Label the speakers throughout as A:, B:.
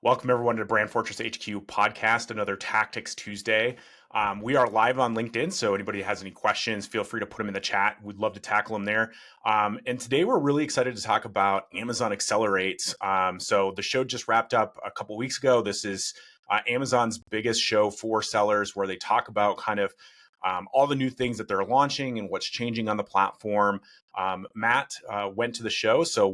A: Welcome, everyone, to Brand Fortress HQ podcast, another Tactics Tuesday. We are live on LinkedIn, so anybody has any questions, feel free to put them in the chat. We'd love to tackle them there. And today we're really excited to talk about Amazon Accelerate. So the show just wrapped up a couple weeks ago. This is Amazon's biggest show for sellers, where they talk about kind of all the new things that they're launching and what's changing on the platform. Matt went to the show, so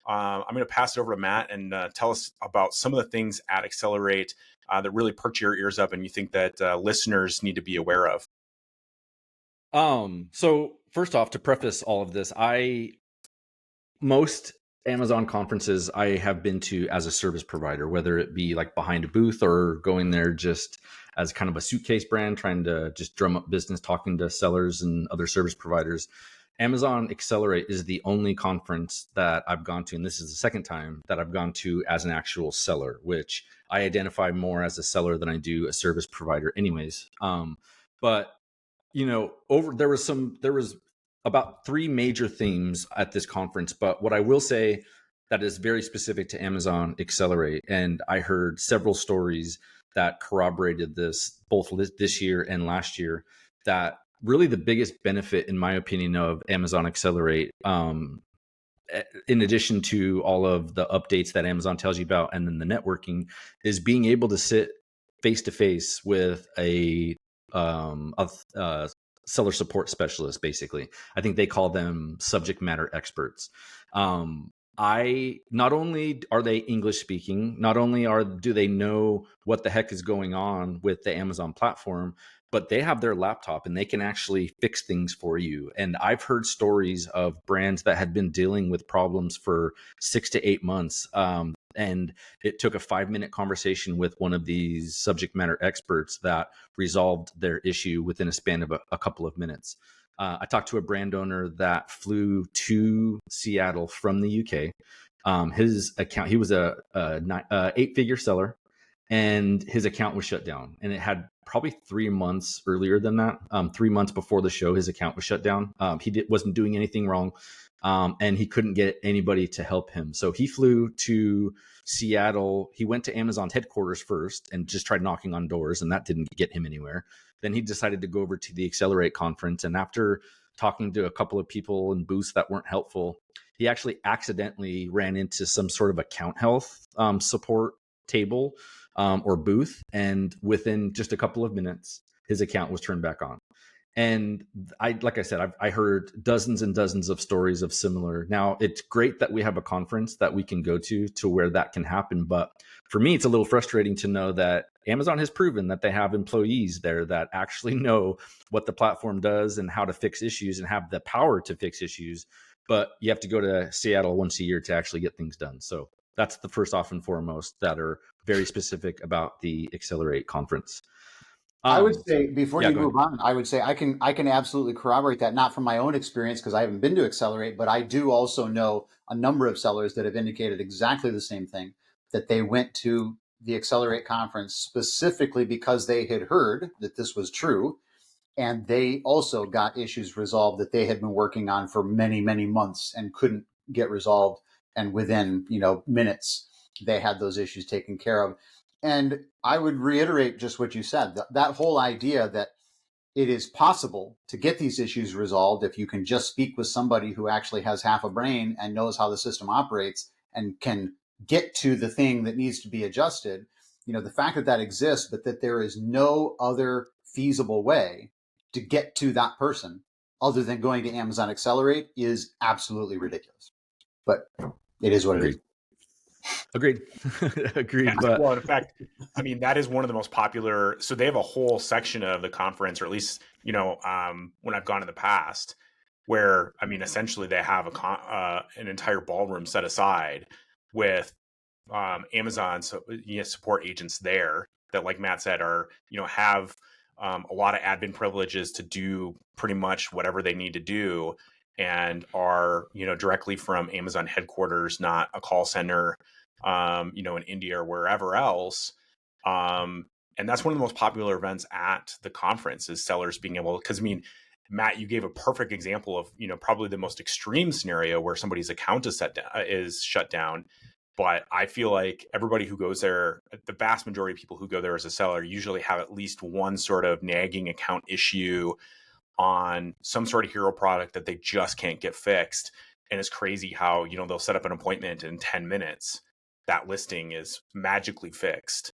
A: I'm going to pass it over to Matt and tell us about some of the things at Accelerate that really perk your ears up and you think that listeners need to be aware of.
B: So first off, to preface all of this, most Amazon conferences I have been to as a service provider, whether it be like behind a booth or going there just as kind of a suitcase brand, trying to just drum up business, talking to sellers and other service providers. Amazon Accelerate is the only conference that I've gone to, and this is the second time that I've gone to as an actual seller, which I identify more as a seller than I do a service provider anyways. But there was about three major themes at this conference, but what I will say that is very specific to Amazon Accelerate, and I heard several stories that corroborated this both this year and last year, that really the biggest benefit, in my opinion, of Amazon Accelerate, in addition to all of the updates that Amazon tells you about and then the networking, is being able to sit face to face with a seller support specialist. Basically, I think they call them subject matter experts. I not only are they English speaking, not only do they know what the heck is going on with the Amazon platform, but they have their laptop and they can actually fix things for you. And I've heard stories of brands that had been dealing with problems for 6 to 8 months. And it took a 5-minute conversation with one of these subject matter experts that resolved their issue within a span of a couple of minutes. I talked to a brand owner that flew to Seattle from the UK. His account, he was a 8-figure seller, and his account was shut down. And it had probably 3 months earlier than that. 3 months before the show, his account was shut down. He wasn't doing anything wrong. And he couldn't get anybody to help him. So he flew to Seattle. He went to Amazon's headquarters first and just tried knocking on doors, and that didn't get him anywhere. Then he decided to go over to the Accelerate conference. And after talking to a couple of people in booths that weren't helpful, he actually accidentally ran into some sort of account health support table or booth. And within just a couple of minutes, his account was turned back on. And like I said, I heard dozens and dozens of stories of similar. Now, it's great that we have a conference that we can go to where that can happen. But for me, it's a little frustrating to know that Amazon has proven that they have employees there that actually know what the platform does and how to fix issues and have the power to fix issues. But you have to go to Seattle once a year to actually get things done. So that's the first off and foremost that are very specific about the Accelerate conference.
C: I would say before you
B: go
C: move on, I would say I can absolutely corroborate that, not from my own experience because I haven't been to Accelerate, but I do also know a number of sellers that have indicated exactly the same thing, that they went to the Accelerate conference specifically because they had heard that this was true, and they also got issues resolved that they had been working on for many, many months and couldn't get resolved. And within, minutes, they had those issues taken care of. And I would reiterate just what you said, that whole idea that it is possible to get these issues resolved if you can just speak with somebody who actually has half a brain and knows how the system operates and can get to the thing that needs to be adjusted. The fact that exists, but that there is no other feasible way to get to that person other than going to Amazon Accelerate is absolutely ridiculous. But it is what it is.
B: Agreed. Agreed.
A: Yeah,
B: but
A: well, in fact, I mean, that is one of the most popular. So they have a whole section of the conference, or at least, when I've gone in the past, where, I mean, essentially they have an entire ballroom set aside with Amazon support agents there that, like Matt said, are, have a lot of admin privileges to do pretty much whatever they need to do, and are, directly from Amazon headquarters, not a call center, in India or wherever else. And that's one of the most popular events at the conference, is sellers being able, because I mean, Matt, you gave a perfect example of, probably the most extreme scenario where somebody's account is shut down. But I feel like everybody who goes there, the vast majority of people who go there as a seller usually have at least one sort of nagging account issue on some sort of hero product that they just can't get fixed. And it's crazy how, they'll set up an appointment in 10 minutes. That listing is magically fixed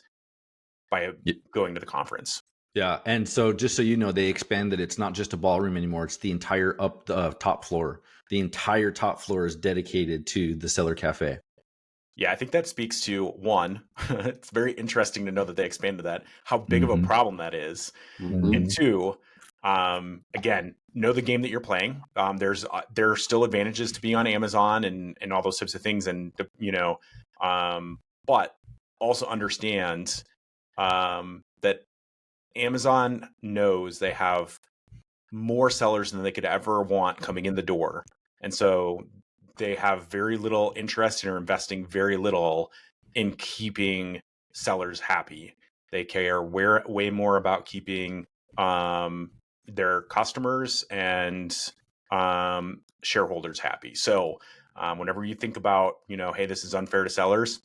A: by going to the conference.
B: Yeah. And so just so you know, they expanded. It's not just a ballroom anymore. It's the entire top floor. The entire top floor is dedicated to the Seller Cafe.
A: Yeah, I think that speaks to one, it's very interesting to know that they expanded that, how big of a problem that is. And two, again, know the game that you're playing. There are still advantages to being on Amazon and all those types of things. And, but also understand that Amazon knows they have more sellers than they could ever want coming in the door. And so they have very little interest and are investing very little in keeping sellers happy. They care way more about keeping their customers and shareholders happy. So whenever you think about, hey, this is unfair to sellers,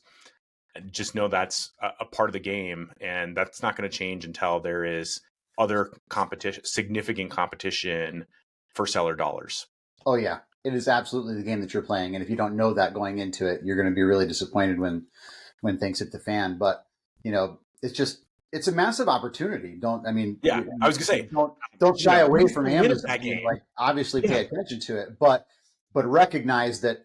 A: just know that's a part of the game, and that's not going to change until there is other competition, significant competition for seller dollars.
C: Oh yeah, it is absolutely the game that you're playing, and if you don't know that going into it, you're going to be really disappointed when things hit the fan. But it's a massive opportunity.
A: Yeah, I was gonna say,
C: don't shy away from Amazon.
A: That game.
C: Like, obviously pay attention to it, but recognize that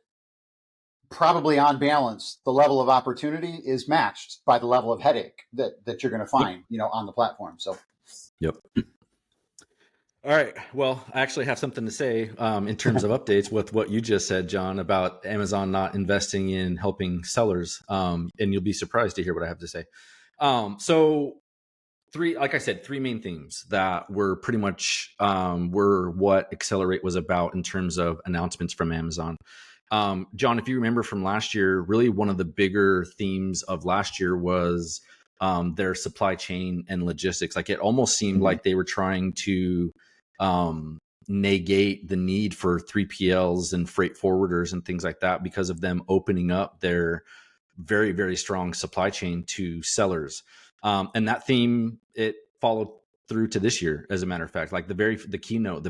C: probably on balance, the level of opportunity is matched by the level of headache that you're going to find, on the platform. So,
B: yep. All right. Well, I actually have something to say in terms of updates with what you just said, John, about Amazon not investing in helping sellers. And you'll be surprised to hear what I have to say. So like I said, three main themes that were pretty much were what Accelerate was about in terms of announcements from Amazon. John, if you remember from last year, really one of the bigger themes of last year was their supply chain and logistics. Like, it almost seemed like they were trying to negate the need for 3PLs and freight forwarders and things like that because of them opening up their very, very strong supply chain to sellers. And that theme, it followed through to this year, as a matter of fact. Like the keynote,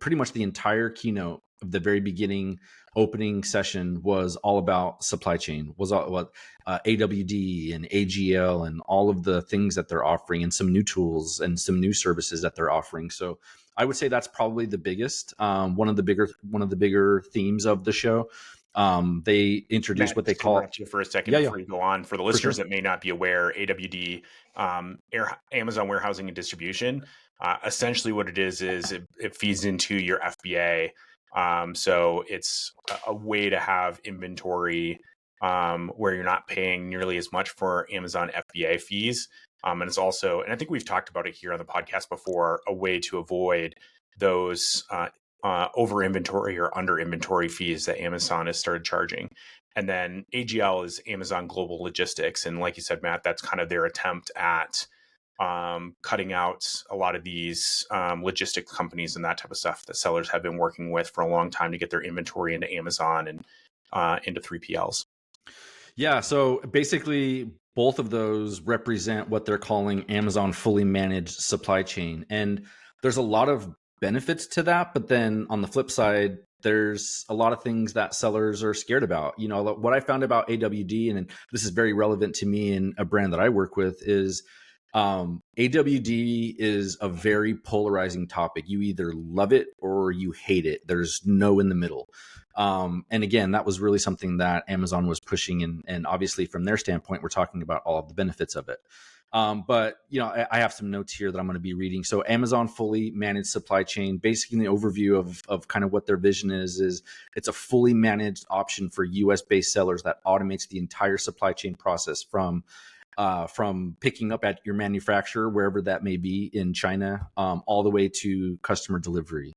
B: pretty much the entire keynote of the very beginning opening session was all about supply chain, was all about AWD and AGL and all of the things that they're offering, and some new tools and some new services that they're offering. So I would say that's probably the biggest, one of the bigger themes of the show. They introduced what they call
A: for a second before you go on. For the listeners that may not be aware, AWD, Amazon Warehousing and Distribution, essentially what it is it feeds into your FBA. So it's a way to have inventory where you're not paying nearly as much for Amazon FBA fees. And it's also, and I think we've talked about it here on the podcast before, a way to avoid those over inventory or under inventory fees that Amazon has started charging. And then AGL is Amazon Global Logistics. And like you said, Matt, that's kind of their attempt at cutting out a lot of these logistics companies and that type of stuff that sellers have been working with for a long time to get their inventory into Amazon and into 3PLs.
B: Yeah. So basically, both of those represent what they're calling Amazon fully managed supply chain. And there's a lot of benefits to that. But then on the flip side, there's a lot of things that sellers are scared about. What I found about AWD, and this is very relevant to me and a brand that I work with, is AWD is a very polarizing topic. You either love it or you hate it. There's no in the middle. And again, that was really something that Amazon was pushing. And obviously from their standpoint, we're talking about all of the benefits of it. But I have some notes here that I'm going to be reading. So Amazon fully managed supply chain, basically the overview of kind of what their vision is it's a fully managed option for US based sellers that automates the entire supply chain process from picking up at your manufacturer, wherever that may be in China, all the way to customer delivery.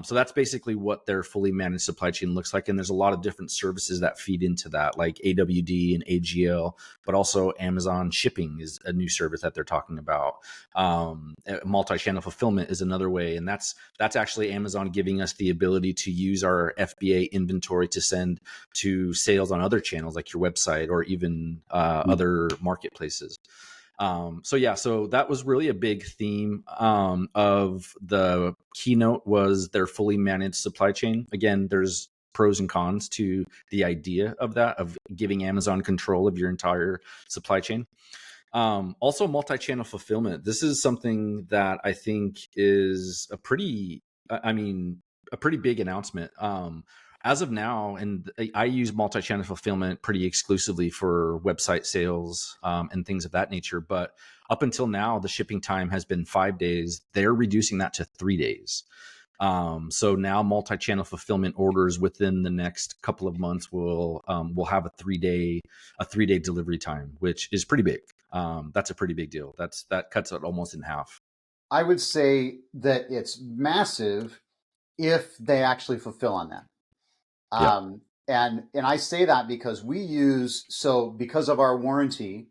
B: So that's basically what their fully managed supply chain looks like. And there's a lot of different services that feed into that, like AWD and AGL, but also Amazon shipping is a new service that they're talking about. Multi-channel fulfillment is another way. And that's actually Amazon giving us the ability to use our FBA inventory to send to sales on other channels like your website or even other marketplaces. So that was really a big theme of the keynote was their fully managed supply chain. Again, there's pros and cons to the idea of that, of giving Amazon control of your entire supply chain. Also, multi-channel fulfillment. This is something that I think is a pretty big announcement. As of now, and I use multi-channel fulfillment pretty exclusively for website sales and things of that nature. But up until now, the shipping time has been 5 days. They're reducing that to 3 days. So now multi-channel fulfillment orders within the next couple of months will have a 3-day delivery time, which is pretty big. That's a pretty big deal. That cuts it almost in half.
C: I would say that it's massive if they actually fulfill on that.
B: Yep.
C: And I say that because because of our warranty,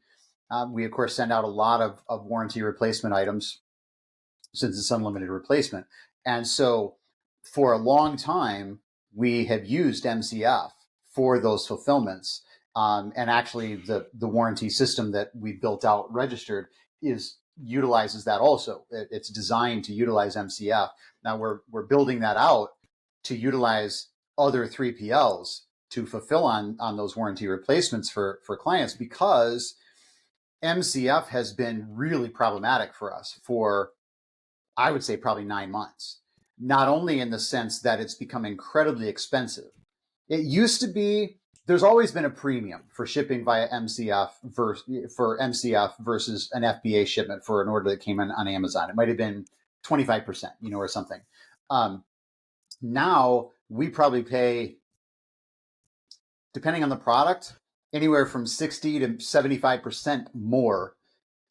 C: we of course send out a lot of warranty replacement items since it's unlimited replacement. And so for a long time, we have used MCF for those fulfillments. And actually the warranty system that we built out registered utilizes that also. It's designed to utilize MCF. Now we're building that out to utilize other 3PLs to fulfill on those warranty replacements for clients, because MCF has been really problematic for us for, I would say, probably 9 months. Not only in the sense that it's become incredibly expensive. It used to be, there's always been a premium for shipping via MCF versus an FBA shipment for an order that came in on Amazon. It might have been 25%, or something. Now we probably pay, depending on the product, anywhere from 60 to 75% more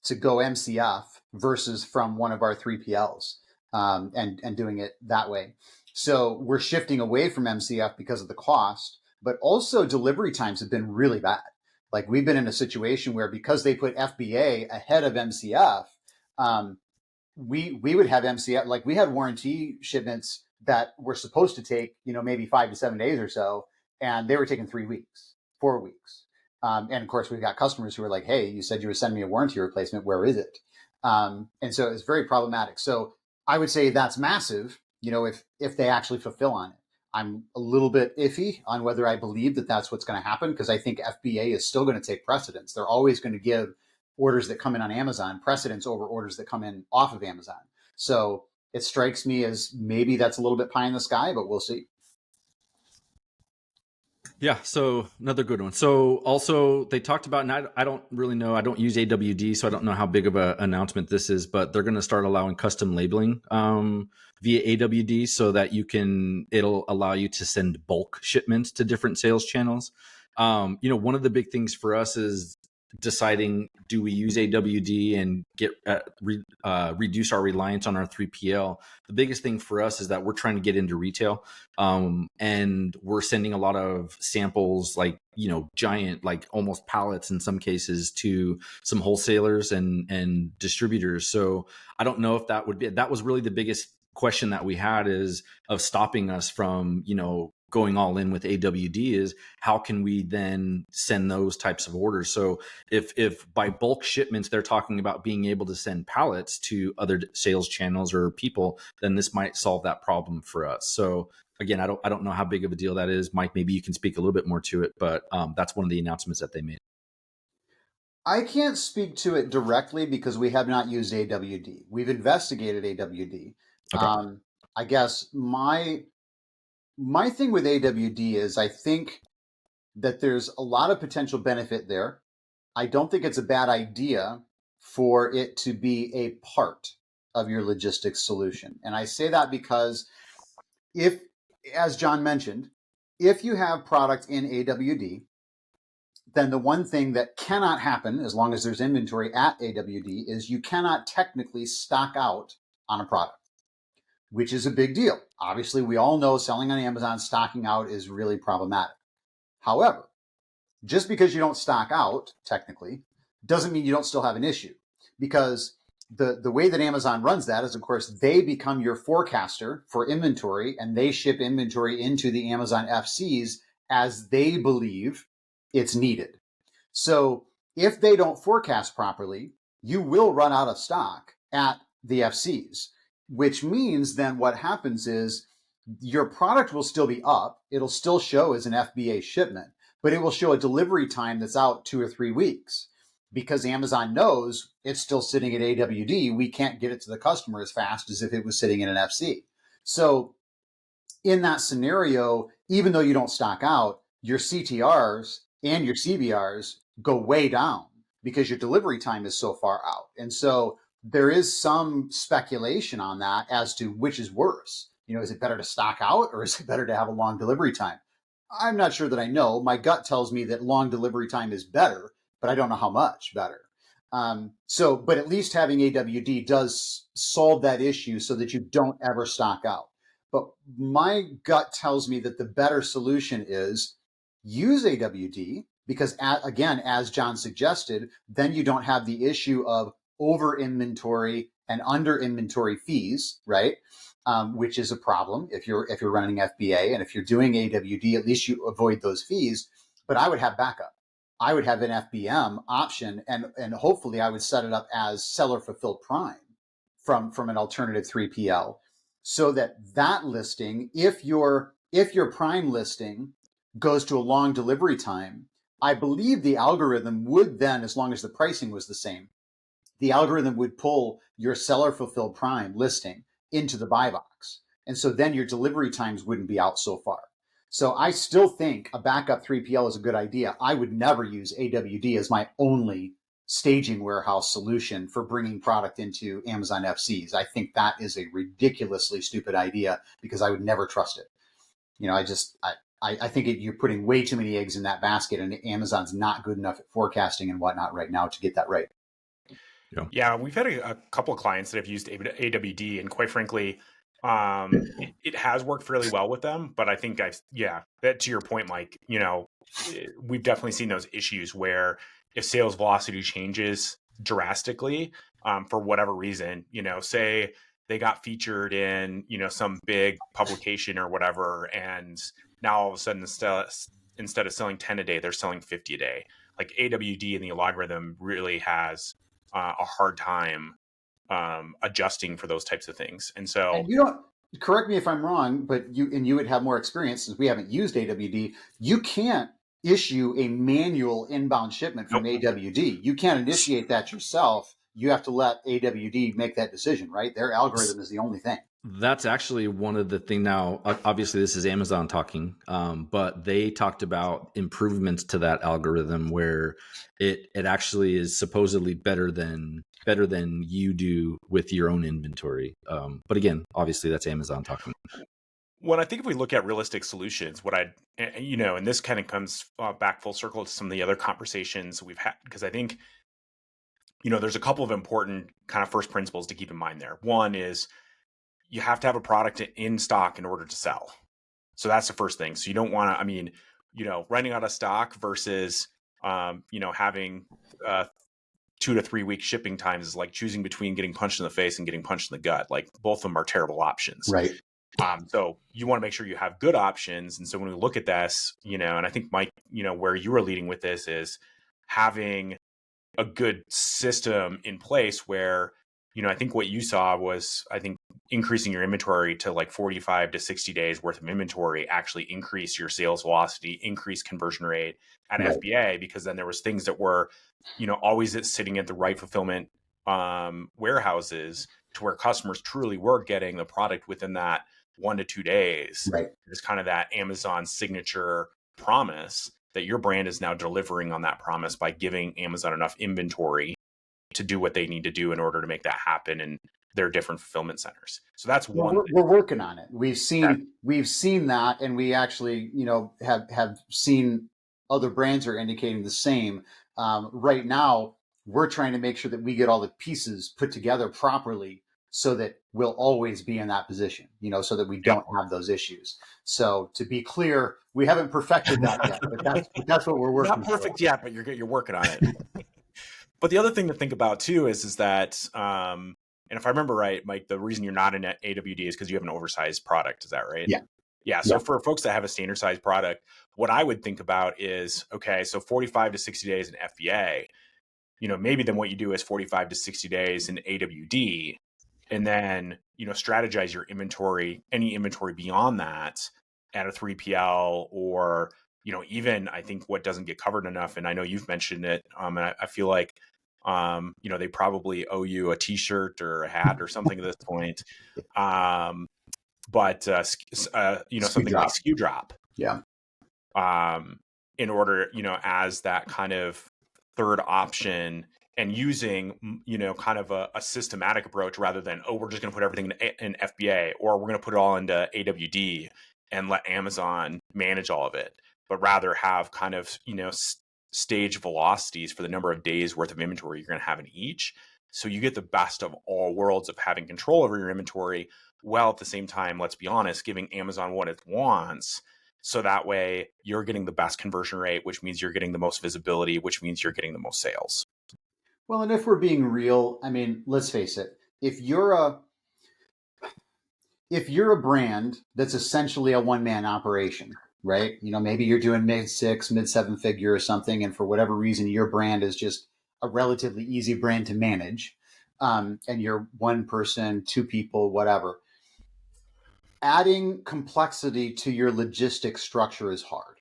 C: to go MCF versus from one of our 3PLs, and doing it that way. So we're shifting away from MCF because of the cost, but also delivery times have been really bad. Like we've been in a situation where, because they put FBA ahead of MCF, we would have MCF, like we had warranty shipments that were supposed to take, maybe 5 to 7 days or so, and they were taking 3 weeks, 4 weeks. And of course, we've got customers who are like, "Hey, you said you would send me a warranty replacement. Where is it?" And so it's very problematic. So I would say that's massive. If they actually fulfill on it, I'm a little bit iffy on whether I believe that that's what's going to happen, because I think FBA is still going to take precedence. They're always going to give orders that come in on Amazon precedence over orders that come in off of Amazon. So it strikes me as maybe that's a little bit pie in the sky, but we'll see.
B: Yeah, so another good one. So also they talked about, and I don't really know, I don't use AWD, so I don't know how big of an announcement this is, but they're going to start allowing custom labeling via AWD, so that it'll allow you to send bulk shipments to different sales channels. One of the big things for us is deciding, do we use AWD and get reduce our reliance on our 3PL. The biggest thing for us is that we're trying to get into retail, and we're sending a lot of samples, like giant, like almost pallets in some cases, to some wholesalers and distributors. So I don't know if that was really the biggest question that we had, is of stopping us from going all in with AWD, is how can we then send those types of orders. So if by bulk shipments they're talking about being able to send pallets to other sales channels or people, then this might solve that problem for us. So again, I don't know how big of a deal that is. Mike, maybe you can speak a little bit more to it, but that's one of the announcements that they made.
C: I can't speak to it directly because we have not used AWD. We've investigated AWD.
B: Okay.
C: I guess my thing with AWD is, I think that there's a lot of potential benefit there. I don't think it's a bad idea for it to be a part of your logistics solution. And I say that because, if, as John mentioned, if you have product in AWD, then the one thing that cannot happen, as long as there's inventory at AWD, is you cannot technically stock out on a product. which is a big deal. Obviously, we all know selling on Amazon, stocking out is really problematic. However, just because you don't stock out, technically, doesn't mean you don't still have an issue. Because the way that Amazon runs that is, of course, they become your forecaster for inventory, and they ship inventory into the Amazon FCs as they believe it's needed. So if they don't forecast properly, you will run out of stock at the FCs, which means then what happens is your product will still be up. It'll still show as an FBA shipment, but it will show a delivery time that's out 2 or 3 weeks because Amazon knows it's still sitting at AWD. We can't get it to the customer as fast as if it was sitting in an FC. So in that scenario, even though you don't stock out, your CTRs and your CBRs go way down because your delivery time is so far out. And so there is some speculation on that as to which is worse. Is it better to stock out or is it better to have a long delivery time? I'm not sure that I know. My gut tells me that long delivery time is better, but I don't know how much better. But at least having AWD does solve that issue so that you don't ever stock out. But my gut tells me that the better solution is use AWD because, again, as John suggested, then you don't have the issue of over inventory and under inventory fees, right? Which is a problem if you're running FBA, and if you're doing AWD, at least you avoid those fees. But I would have backup. I would have an FBM option, and hopefully I would set it up as seller fulfilled prime from an alternative 3PL, so that listing, if your prime listing goes to a long delivery time, I believe the algorithm would then, as long as the pricing was the same, the algorithm would pull your seller fulfilled prime listing into the buy box. And so then your delivery times wouldn't be out so far. So I still think a backup 3PL is a good idea. I would never use AWD as my only staging warehouse solution for bringing product into Amazon FCs. I think that is a ridiculously stupid idea because I would never trust it. I think you're putting way too many eggs in that basket, and Amazon's not good enough at forecasting and whatnot right now to get that right.
A: Yeah, we've had a couple of clients that have used AWD, and quite frankly, it has worked fairly well with them. But I think that to your point, Mike, we've definitely seen those issues where if sales velocity changes drastically, for whatever reason, say they got featured in, some big publication or whatever, and now all of a sudden instead of selling 10 a day, they're selling 50 a day. Like AWD and the algorithm really has a hard time adjusting for those types of things. And so,
C: and you don't, correct me if I'm wrong, but you would have more experience since we haven't used AWD. You can't issue a manual inbound shipment from AWD. You can't initiate that yourself. You have to let AWD make that decision, right? Their algorithm is the only thing.
B: That's actually one of the things. Now, obviously this is Amazon talking, but they talked about improvements to that algorithm where it actually is supposedly better than you do with your own inventory. But again, obviously that's Amazon talking.
A: Well, I think if we look at realistic solutions, and this kind of comes back full circle to some of the other conversations we've had, because I think, there's a couple of important kind of first principles to keep in mind there. One is you have to have a product in stock in order to sell. So that's the first thing. So you don't want to, running out of stock versus, having 2 to 3 week shipping times is like choosing between getting punched in the face and getting punched in the gut. Like both of them are terrible options.
C: Right.
A: So you want to make sure you have good options. And so when we look at this, and I think Mike, where you are leading with this is having a good system in place where, I think what you saw was, increasing your inventory to like 45 to 60 days worth of inventory actually increase your sales velocity, increase conversion rate at
C: Right.
A: FBA, because then there was things that were, always sitting at the right fulfillment warehouses to where customers truly were getting the product within that 1 to 2 days.
C: Right.
A: It's kind of that Amazon signature promise that your brand is now delivering on that promise by giving Amazon enough inventory to do what they need to do in order to make that happen in their different fulfillment centers. So that's one.
C: We're working on it. We've seen that, and we actually, have seen other brands are indicating the same. Right now, we're trying to make sure that we get all the pieces put together properly so that we'll always be in that position, so that we
A: Yep.
C: don't have those issues. So to be clear, we haven't perfected that yet, but that's what we're working
A: Not perfect
C: for.
A: yet, but you're working on it. But the other thing to think about too is that, and if I remember right, Mike, the reason you're not in AWD is because you have an oversized product. Is that right?
C: Yeah.
A: Yeah. So for folks that have a standard size product, what I would think about is, okay, so 45 to 60 days in FBA, maybe then what you do is 45 to 60 days in AWD, and then, strategize your inventory, any inventory beyond that at a 3PL, or, even I think what doesn't get covered enough, and I know you've mentioned it, and I feel like, they probably owe you a t-shirt or a hat or something at this point. But
C: SKU
A: something like
C: drop.
A: SKU drop,
C: Yeah.
A: in order, as that kind of third option, and using, kind of a systematic approach rather than, oh, we're just going to put everything in FBA, or we're going to put it all into AWD and let Amazon manage all of it, but rather have kind of, stage velocities for the number of days worth of inventory you're going to have in each. So you get the best of all worlds of having control over your inventory, while at the same time, let's be honest, giving Amazon what it wants. So that way you're getting the best conversion rate, which means you're getting the most visibility, which means you're getting the most sales.
C: Well, and if we're being real, I mean, let's face it. If you're a brand that's essentially a one-man operation, right? Maybe you're doing mid-6, mid-7 figure or something, and for whatever reason, your brand is just a relatively easy brand to manage, and you're one person, two people, whatever. Adding complexity to your logistic structure is hard,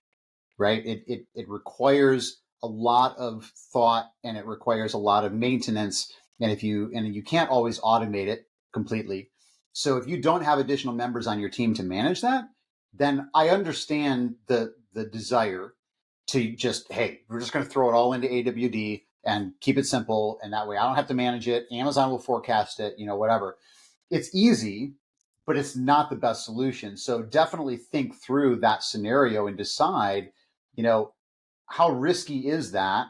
C: right? It requires a lot of thought, and it requires a lot of maintenance. And you can't always automate it completely. So if you don't have additional members on your team to manage that, then I understand the desire to just, hey, we're just going to throw it all into AWD and keep it simple, and that way I don't have to manage it. Amazon will forecast it, whatever. It's easy, but it's not the best solution. So definitely think through that scenario and decide, how risky is that?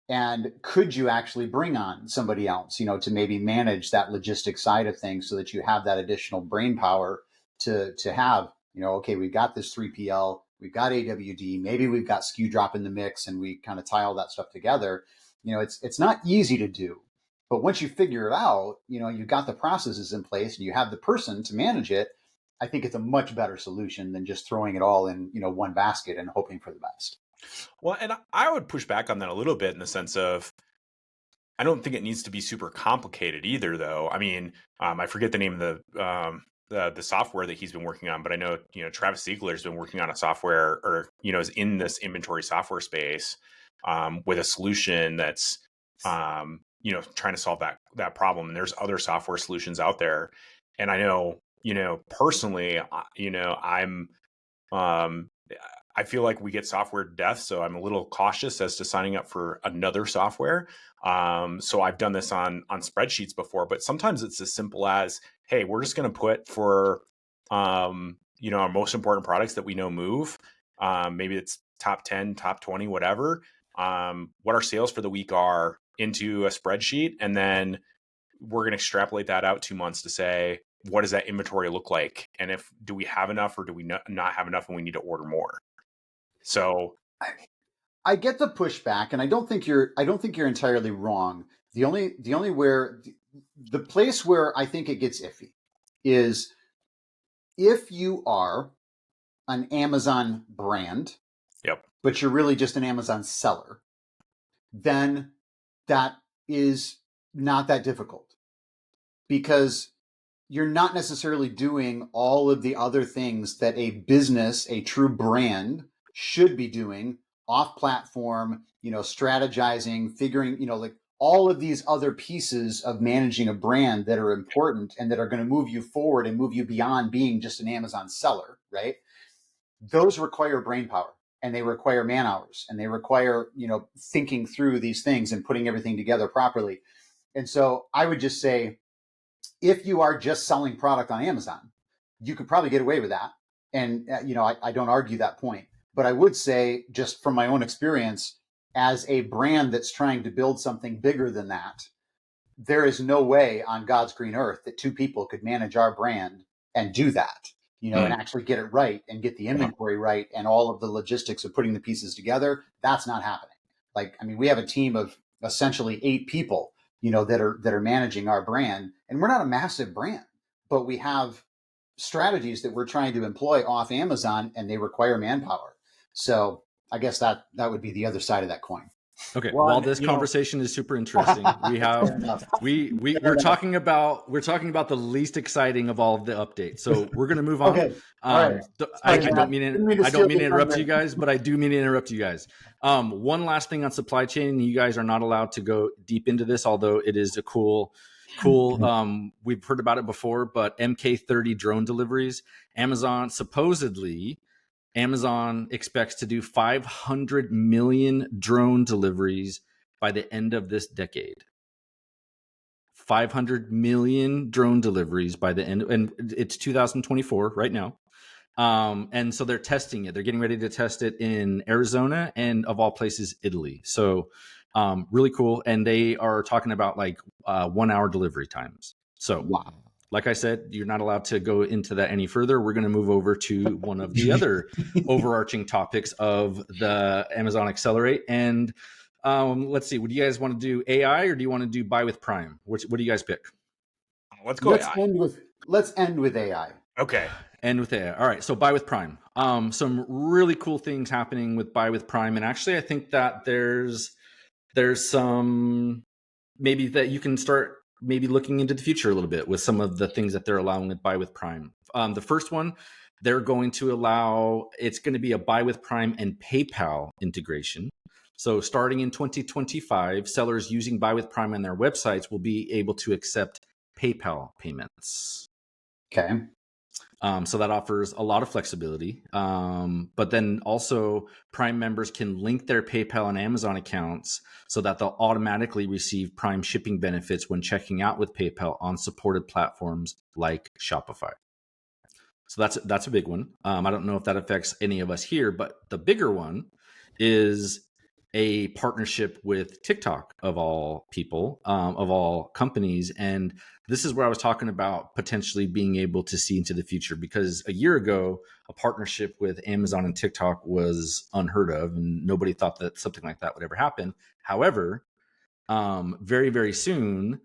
C: And could you actually bring on somebody else, to maybe manage that logistic side of things so that you have that additional brain power to have, okay, we've got this 3PL, we've got AWD, maybe we've got SKU drop in the mix, and we kind of tie all that stuff together. It's not easy to do, but once you figure it out, you've got the processes in place and you have the person to manage it. I think it's a much better solution than just throwing it all in, one basket and hoping for the best.
A: Well, and I would push back on that a little bit, in the sense of, I don't think it needs to be super complicated either, though. I mean, I forget the name of the software that he's been working on, but I know, Travis Ziegler has been working on a software, or, is in this inventory software space, with a solution that's, trying to solve that problem. And there's other software solutions out there. And I know, personally, um, I feel like we get software death, so I'm a little cautious as to signing up for another software. So I've done this on spreadsheets before, but sometimes it's as simple as, hey, we're just going to put for, our most important products that we know move. Maybe it's top 10, top 20, whatever. What our sales for the week are, into a spreadsheet, and then we're going to extrapolate that out 2 months to say, what does that inventory look like? And do we have enough, or do we not have enough and we need to order more? So
C: I get the pushback, and I don't think you're entirely wrong. The place where I think it gets iffy is if you are an Amazon brand,
A: yep,
C: but you're really just an Amazon seller, then that is not that difficult, because you're not necessarily doing all of the other things that a business, a true brand, should be doing off platform, strategizing, figuring, like all of these other pieces of managing a brand that are important and that are going to move you forward and move you beyond being just an Amazon seller, right? Those require brain power, and they require man hours, and they require, thinking through these things and putting everything together properly. And so I would just say, if you are just selling product on Amazon, you could probably get away with that. And, I don't argue that point. But I would say, just from my own experience, as a brand that's trying to build something bigger than that, there is no way on God's green earth that two people could manage our brand and do that, and actually get it right and get the inventory right and all of the logistics of putting the pieces together. That's not happening. Like, I mean, we have a team of essentially 8 people, that are managing our brand, and we're not a massive brand, but we have strategies that we're trying to employ off Amazon, and they require manpower. So I guess that would be the other side of that coin.
B: Okay. While this conversation is super interesting, we're talking about the least exciting of all of the updates. So we're gonna move on.
C: Okay. All right.
B: I don't mean to interrupt you guys, but I do mean to interrupt you guys. One last thing on supply chain. You guys are not allowed to go deep into this, although it is a cool. We've heard about it before, but MK30 drone deliveries. Amazon expects to do 500 million drone deliveries by the end of this decade. 500 million drone deliveries by the end, and it's 2024 right now. And so they're testing it. They're getting ready to test it in Arizona and, of all places, Italy. So really cool. And they are talking about like 1 hour delivery times. So wow. Like I said, you're not allowed to go into that any further. We're going to move over to one of the other overarching topics of the Amazon Accelerate. And let's see, would you guys want to do AI or do you want to do buy with Prime? What do you guys pick?
A: Let's go AI.
C: Let's end with AI.
A: Okay.
B: End with AI. All right. So buy with Prime. Some really cool things happening with buy with Prime. And actually, I think that there's some maybe that you can start maybe looking into the future a little bit with some of the things that they're allowing with buy with Prime. The first one, they're going to allow, it's going to be a buy with Prime and PayPal integration. So starting in 2025, sellers using buy with Prime on their websites will be able to accept PayPal payments.
C: Okay.
B: So that offers a lot of flexibility. But then also Prime members can link their PayPal and Amazon accounts so that they'll automatically receive Prime shipping benefits when checking out with PayPal on supported platforms like Shopify. So that's a big one. I don't know if that affects any of us here, but the bigger one is a partnership with TikTok, of all people, of all companies. And this is where I was talking about potentially being able to see into the future, because a year ago, a partnership with Amazon and TikTok was unheard of, and nobody thought that something like that would ever happen. However, very, very soon,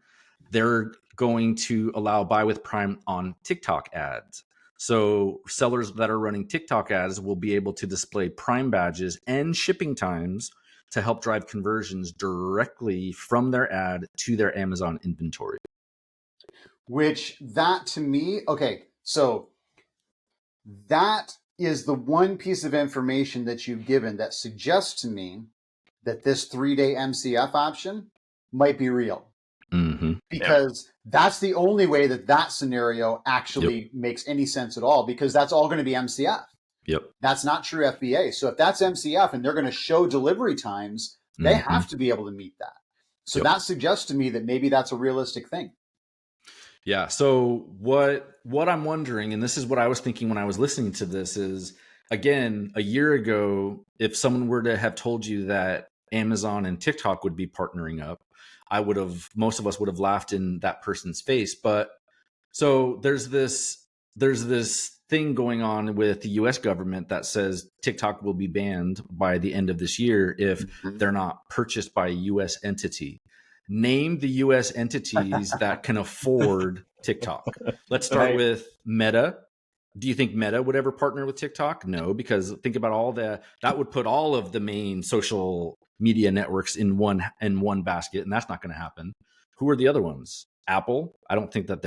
B: they're going to allow buy with Prime on TikTok ads. So sellers that are running TikTok ads will be able to display Prime badges and shipping times to help drive conversions directly from their ad to their Amazon inventory.
C: Which that to me, okay, so that is the one piece of information that you've given that suggests to me that this 3-day MCF option might be real.
B: Mm-hmm.
C: Because that's the only way that scenario actually makes any sense at all, because that's all going to be MCF.
B: Yep.
C: That's not true FBA. So if that's MCF and they're going to show delivery times, they have to be able to meet that. So that suggests to me that maybe that's a realistic thing.
B: Yeah. So what I'm wondering, and this is what I was thinking when I was listening to this, is again, a year ago, if someone were to have told you that Amazon and TikTok would be partnering up, most of us would have laughed in that person's face. But so there's this thing going on with the US government that says TikTok will be banned by the end of this year if they're not purchased by a US entity. Name the US entities that can afford TikTok. Let's start with Meta. Do you think Meta would ever partner with TikTok? No, because think about that would put all of the main social media networks in one basket, and that's not going to happen. Who are the other ones? Apple. I don't think that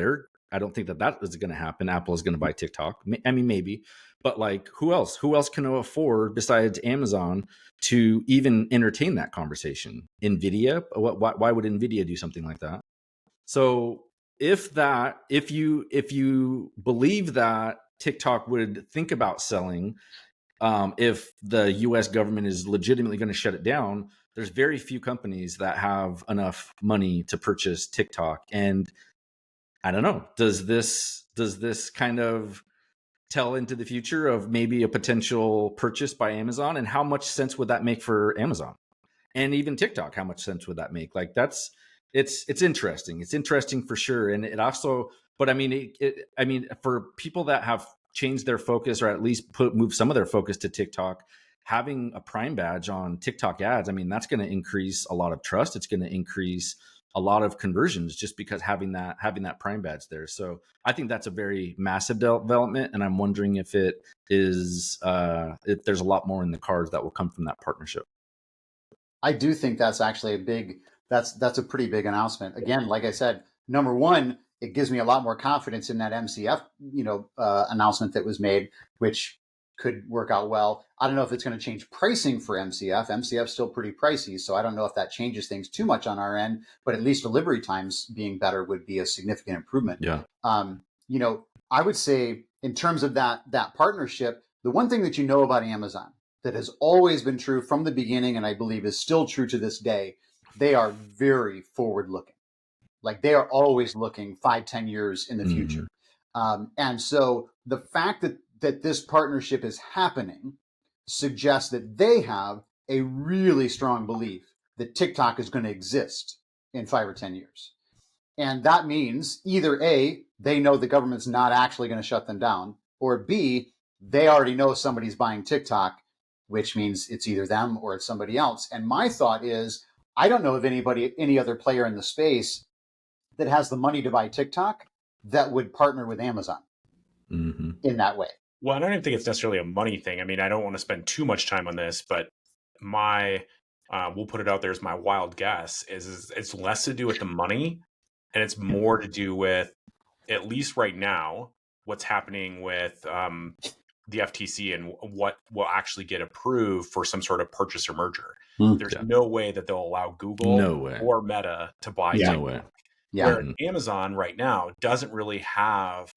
B: is going to happen. Apple is going to buy TikTok. I mean, maybe, but like, who else? Who else can afford besides Amazon to even entertain that conversation? Nvidia. Why would Nvidia do something like that? So if you believe that TikTok would think about selling, if the U.S. government is legitimately going to shut it down, there's very few companies that have enough money to purchase TikTok. And I don't know, does this kind of tell into the future of maybe a potential purchase by Amazon? And how much sense would that make for Amazon? And even TikTok, how much sense would that make? Like, that's it's interesting. It's interesting for sure, and it also. But I mean, I mean, for people that have changed their focus or at least move some of their focus to TikTok, having a Prime badge on TikTok ads, I mean, that's going to increase a lot of trust. It's going to increase a lot of conversions just because having that Prime badge there. So I think that's a very massive development, and I'm wondering if it is if there's a lot more in the cards that will come from that partnership.
C: I do think that's actually that's a pretty big announcement. Again, like I said, number one, it gives me a lot more confidence in that MCF, announcement that was made, which could work out well. I don't know if it's going to change pricing for MCF. MCF's still pretty pricey, so I don't know if that changes things too much on our end, but at least delivery times being better would be a significant improvement.
B: Yeah.
C: I would say in terms of that partnership, the one thing that you know about Amazon that has always been true from the beginning, and I believe is still true to this day, they are very forward looking. Like they are always looking 5-10 years in the future. And so the fact that this partnership is happening suggests that they have a really strong belief that TikTok is going to exist in 5 or 10 years. And that means either A, they know the government's not actually going to shut them down, or B, they already know somebody's buying TikTok, which means it's either them or it's somebody else. And my thought is, I don't know of any other player in the space that has the money to buy TikTok that would partner with Amazon in that way.
A: Well, I don't even think it's necessarily a money thing. I mean, I don't want to spend too much time on this, but we'll put it out there as my wild guess is it's less to do with the money and it's more to do with, at least right now, what's happening with the FTC and what will actually get approved for some sort of purchase or merger. There's no way that they'll allow Google or Meta to buy TikTok. Where Amazon right now doesn't really have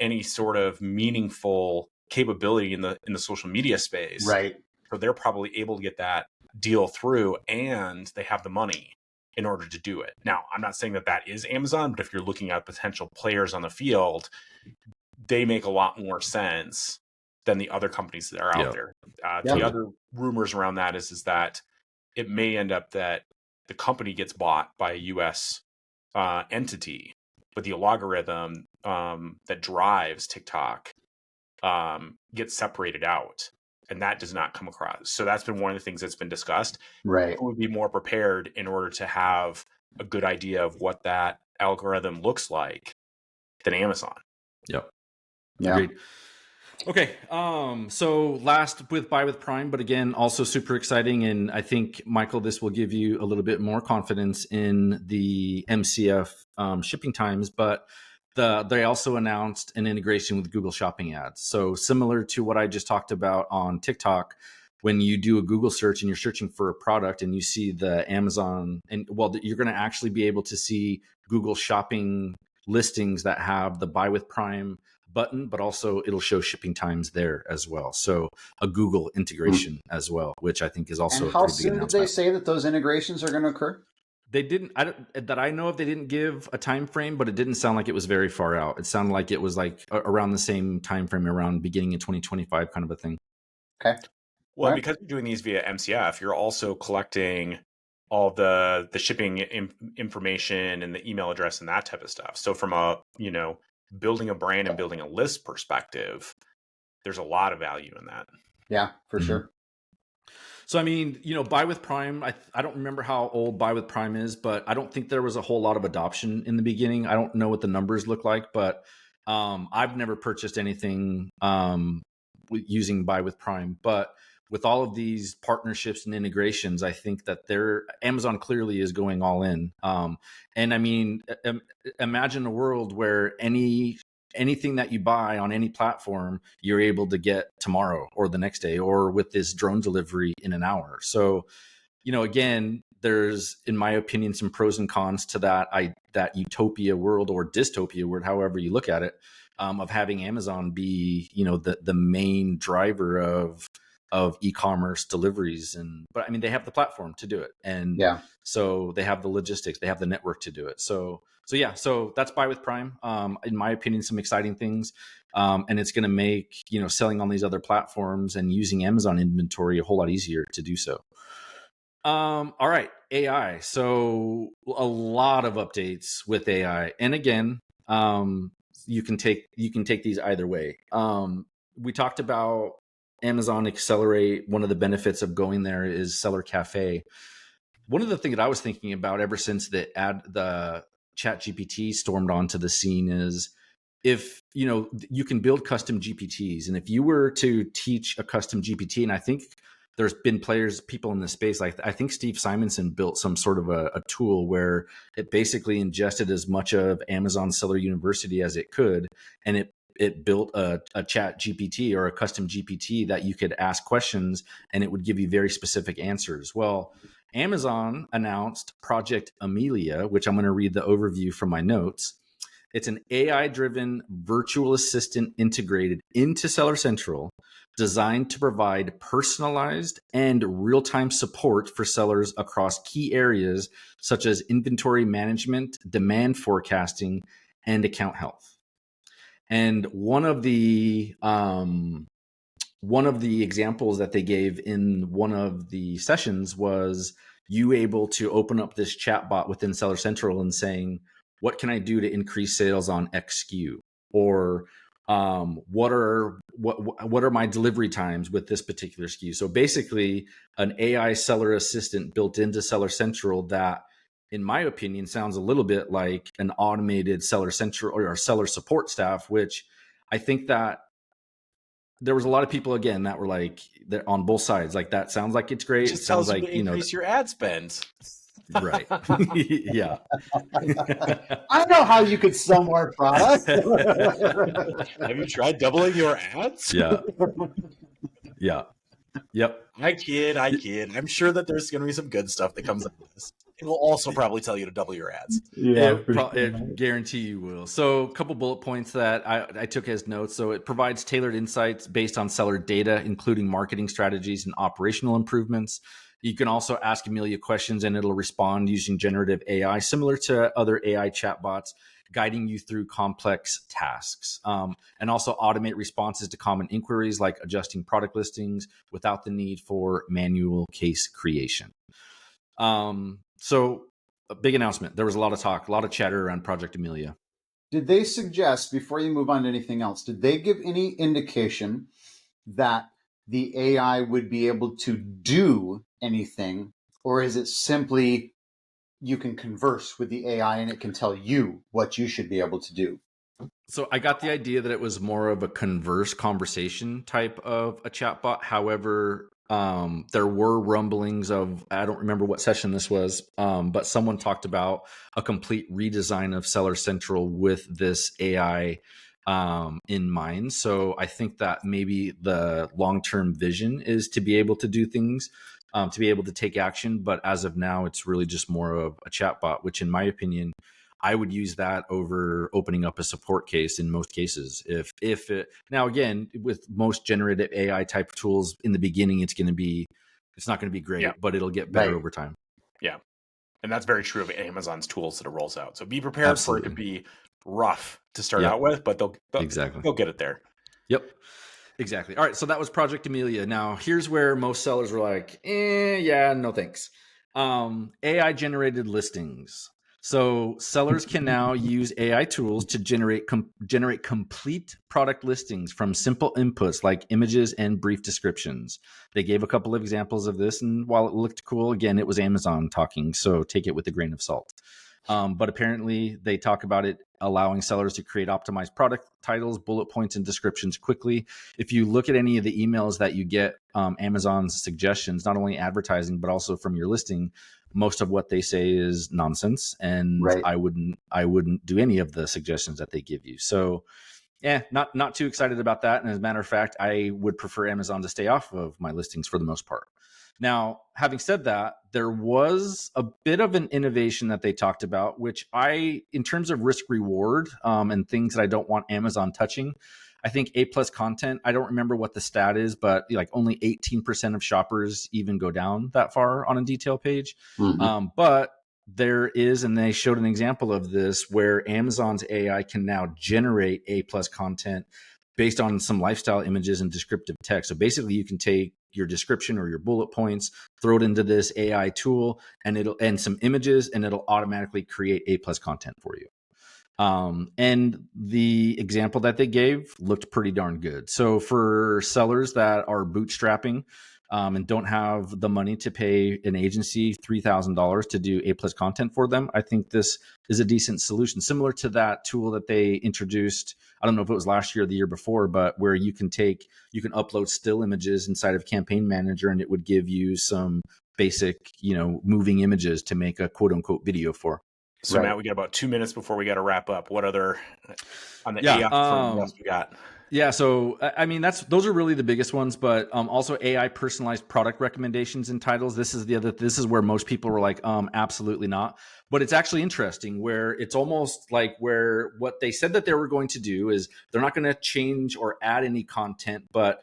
A: any sort of meaningful capability in the social media space.
C: Right.
A: So they're probably able to get that deal through, and they have the money in order to do it. Now, I'm not saying that is Amazon, but if you're looking at potential players on the field, they make a lot more sense than the other companies that are out there. The other rumors around that is that it may end up that the company gets bought by a U.S. Entity, but the algorithm that drives TikTok gets separated out, and that does not come across. So that's been one of the things that's been discussed.
C: Right.
A: People would be more prepared in order to have a good idea of what that algorithm looks like than Amazon.
B: Yep.
C: Yeah.
B: Agreed. Okay. So last with Buy with Prime, but again, also super exciting. And I think, Michael, this will give you a little bit more confidence in the MCF shipping times, but they also announced an integration with Google Shopping ads. So similar to what I just talked about on TikTok, when you do a Google search and you're searching for a product and you see the Amazon, you're going to actually be able to see Google Shopping listings that have the Buy with Prime button, but also it'll show shipping times there as well. So a Google integration as well, which I think is also
C: and how soon did they say that those integrations are going to occur?
B: They didn't, that I know of, they didn't give a time frame, but it didn't sound like it was very far out. It sounded like it was like around the same time frame, around beginning of 2025 kind of a thing.
C: Okay.
A: Well, because you're doing these via MCF, you're also collecting all the shipping information and the email address and that type of stuff. So from a, building a brand and building a list perspective, there's a lot of value in that.
C: Yeah, for sure.
B: So, I mean, Buy with Prime, I don't remember how old Buy with Prime is, but I don't think there was a whole lot of adoption in the beginning. I don't know what the numbers look like, but I've never purchased anything using Buy with Prime. But with all of these partnerships and integrations, I think that Amazon clearly is going all in. And I mean, imagine a world where anything that you buy on any platform, you're able to get tomorrow or the next day, or with this drone delivery in an hour. So, again, there's, in my opinion, some pros and cons to that utopia world or dystopia world, however you look at it, of having Amazon be, the main driver of e-commerce deliveries. But I mean, they have the platform to do it. And so they have the logistics, they have the network to do it. So that's Buy with Prime. In my opinion, some exciting things. And it's going to make, selling on these other platforms and using Amazon inventory a whole lot easier to do so. All right. AI. So a lot of updates with AI, and again, you can take these either way. We talked about Amazon Accelerate. One of the benefits of going there is Seller Cafe. One of the things that I was thinking about ever since the Chat GPT stormed onto the scene is, if you can build custom GPTs, and if you were to teach a custom GPT, and I think there's been people in this space, like I think Steve Simonson built some sort of a tool where it basically ingested as much of Amazon Seller University as it could, and it built a Chat GPT or a custom GPT that you could ask questions and it would give you very specific answers. Well, Amazon announced Project Amelia, which I'm going to read the overview from my notes. It's an AI-driven virtual assistant integrated into Seller Central, designed to provide personalized and real-time support for sellers across key areas such as inventory management, demand forecasting, and account health. And one of the examples that they gave in one of the sessions was you able to open up this chatbot within Seller Central and saying, what can I do to increase sales on X SKU? Or what are my delivery times with this particular SKU? So basically, an AI seller assistant built into Seller Central that, in my opinion, sounds a little bit like an automated Seller Central or seller support staff, which I think that there was a lot of people, again, that were like, they're on both sides. Like, that sounds like it's great.
A: It just
B: It sounds
A: tells you
B: like,
A: to increase your ad spend.
B: Right. Yeah.
C: I know how you could sell more product.
A: Have you tried doubling your ads?
B: Yeah. Yeah. Yep.
A: I kid. I'm sure that there's going to be some good stuff that comes out of this. It will also probably tell you to double your ads.
C: Yeah,
B: It guarantee you will. So a couple bullet points that I took as notes. So it provides tailored insights based on seller data, including marketing strategies and operational improvements. You can also ask Amelia questions and it'll respond using generative AI, similar to other AI chatbots, guiding you through complex tasks, and also automate responses to common inquiries like adjusting product listings without the need for manual case creation. So a big announcement. There was a lot of talk, a lot of chatter around Project Amelia.
C: Did they suggest, before you move on to anything else, did they give any indication that the AI would be able to do anything, or is it simply you can converse with the AI and it can tell you what you should be able to do?
B: So I got the idea that it was more of a conversation type of a chatbot. However, there were rumblings of, I don't remember what session this was, but someone talked about a complete redesign of Seller Central with this AI in mind. So I think that maybe the long-term vision is to be able to do things, to be able to take action. But as of now, it's really just more of a chatbot, which in my opinion, I would use that over opening up a support case in most cases. If it, now again, with most generative AI type tools in the beginning, it's not going to be great, but it'll get better over time.
A: Yeah. And that's very true of Amazon's tools that it rolls out. So be prepared for it to be rough to start out with, but they'll get it there.
B: Yep. Exactly. All right. So that was Project Amelia. Now here's where most sellers were like, yeah, no thanks. AI generated listings. So sellers can now use AI tools to generate complete product listings from simple inputs like images and brief descriptions. They gave a couple of examples of this, and while it looked cool, again, it was Amazon talking, so take it with a grain of salt. But apparently they talk about it allowing sellers to create optimized product titles, bullet points, and descriptions quickly. If you look at any of the emails that you get, Amazon's suggestions, not only advertising, but also from your listing, most of what they say is nonsense. And I wouldn't do any of the suggestions that they give you. So not too excited about that. And as a matter of fact, I would prefer Amazon to stay off of my listings for the most part. Now, having said that, there was a bit of an innovation that they talked about, which in terms of risk reward and things that I don't want Amazon touching, I think A+ content, I don't remember what the stat is, but like only 18% of shoppers even go down that far on a detail page. Mm-hmm. But there is, and they showed an example of this, where Amazon's AI can now generate A+ content based on some lifestyle images and descriptive text. So basically you can take your description or your bullet points, throw it into this AI tool, and some images, and it'll automatically create A+ content for you. And the example that they gave looked pretty darn good. So for sellers that are bootstrapping and don't have the money to pay an agency $3,000 to do A+ content for them, I think this is a decent solution, similar to that tool that they introduced. I don't know if it was last year or the year before, but where you can upload still images inside of Campaign Manager, and it would give you some basic, moving images to make a quote unquote video for.
A: So Matt, we got about 2 minutes before we got to wrap up. What other on the AI front, what else we got?
B: Yeah, so I mean those are really the biggest ones, but also AI personalized product recommendations and titles. This is where most people were like, absolutely not. But it's actually interesting where it's almost like where what they said that they were going to do is they're not going to change or add any content, but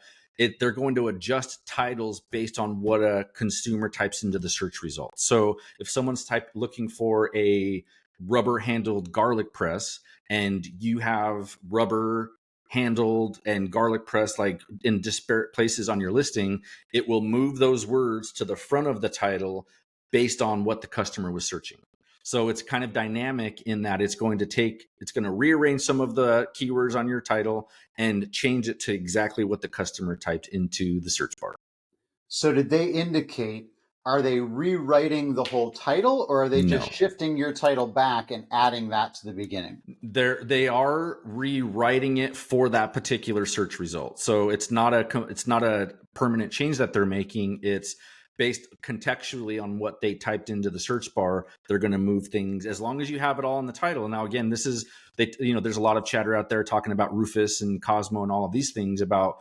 B: they're going to adjust titles based on what a consumer types into the search results. So if someone's looking for a rubber handled garlic press, and you have rubber handled and garlic press like in disparate places on your listing, it will move those words to the front of the title based on what the customer was searching. So it's kind of dynamic in that it's going to rearrange some of the keywords on your title and change it to exactly what the customer typed into the search bar.
C: So did they indicate, are they rewriting the whole title, or are they just shifting your title back and adding that to the beginning?
B: They are rewriting it for that particular search result. So it's not a permanent change that they're making. It's based contextually on what they typed into the search bar. They're going to move things as long as you have it all in the title. Now, again, there's a lot of chatter out there talking about Rufus and Cosmo and all of these things about,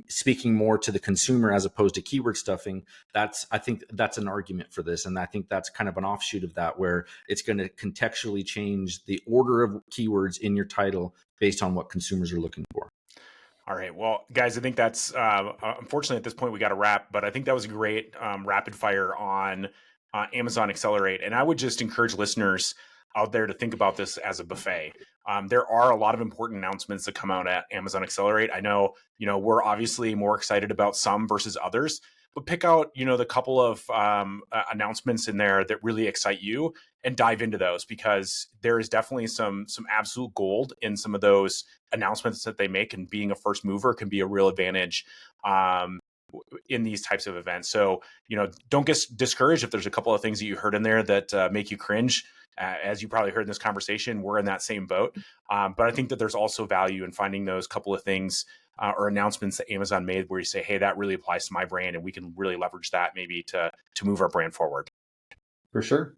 B: speaking more to the consumer as opposed to keyword stuffing. I think that's an argument for this. And I think that's kind of an offshoot of that, where it's going to contextually change the order of keywords in your title based on what consumers are looking for.
A: All right. Well, guys, I think that's unfortunately at this point we got to wrap, but I think that was a great rapid fire on Amazon Accelerate. And I would just encourage listeners out there to think about this as a buffet. There are a lot of important announcements that come out at Amazon Accelerate. I know, we're obviously more excited about some versus others, but pick out, the couple of announcements in there that really excite you and dive into those, because there is definitely some absolute gold in some of those announcements that they make, and being a first mover can be a real advantage in these types of events. So, don't get discouraged if there's a couple of things that you heard in there that make you cringe. As you probably heard in this conversation, we're in that same boat. But I think that there's also value in finding those couple of things or announcements that Amazon made where you say, hey, that really applies to my brand, and we can really leverage that maybe to move our brand forward.
C: For sure.